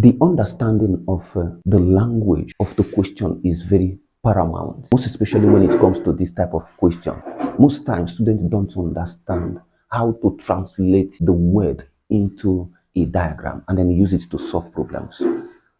the understanding of the language of the question is very paramount, most especially when it comes to this type of question. Most times students don't understand how to translate the word into a diagram and then use it to solve problems.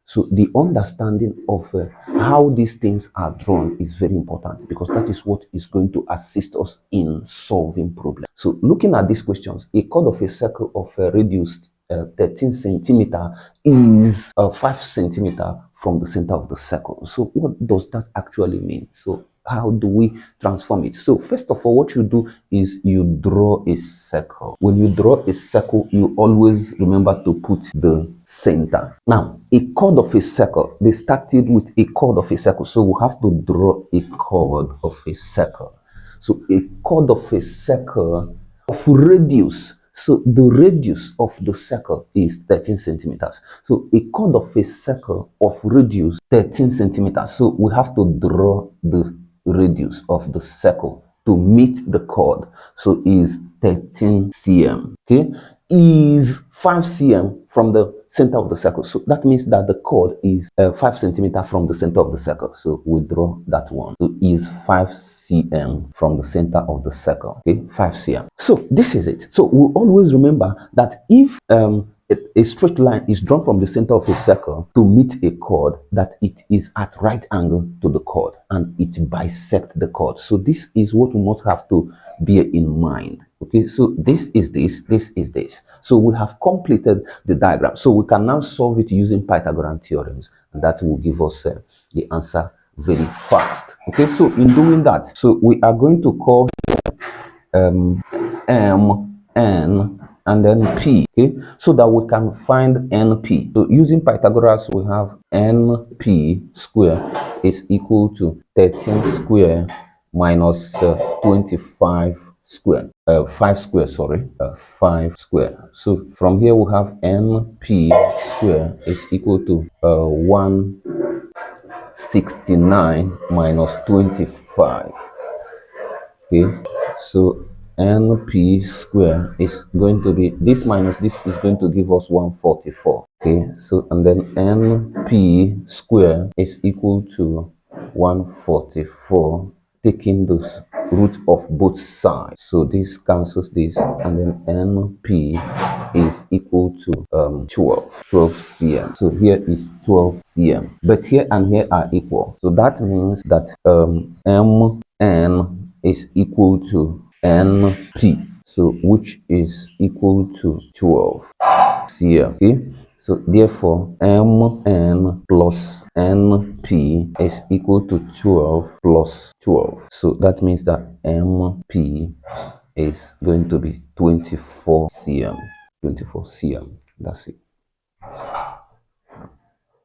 So the understanding of how these things are drawn is very important, because that is what is going to assist us in solving problems. So looking at these questions, a chord of a circle of a radius 13 centimeter is 5 centimeter from the center of the circle. So what does that actually mean? So how do we transform it? So first of all, what you do is you draw a circle. When you draw a circle, you always remember to put the center. Now, a chord of a circle, they started with a chord of a circle. So we have to draw a chord of a circle. So a chord of a circle of radius. So the radius of the circle is 13 centimeters. So a chord of a circle of radius 13 centimeters. So we have to draw the radius of the circle to meet the chord. So is 13 cm. Okay, is 5 cm from the center of the circle. So that means that the chord is 5 centimeter from the center of the circle. So we draw that one. So is 5 cm from the center of the circle. Okay, 5 cm. So this is it. So we always remember that if a straight line is drawn from the center of a circle to meet a chord, that it is at right angle to the chord and it bisects the chord. So this is what we must have to bear in mind. Okay, so this is this is this. So we have completed the diagram. So we can now solve it using Pythagorean theorems, and that will give us the answer very fast. Okay, so in doing that, so we are going to call M, N, and then P, okay, so that we can find NP. So using Pythagoras, we have NP square is equal to 13 square minus 25 square, 5 square, sorry, 5 square. So from here we have NP square is equal to 169 minus 25. Okay, so NP square is going to be this minus this is going to give us 144. Okay, so and then NP square is equal to 144, taking the root of both sides. So this cancels this, and then NP is equal to 12 cm. So here is 12 cm, but here and here are equal. So that means that MN is equal to NP, so which is equal to 12 cm. Okay, so therefore MN plus NP is equal to 12 plus 12. So that means that MP is going to be 24 cm. 24 cm. That's it.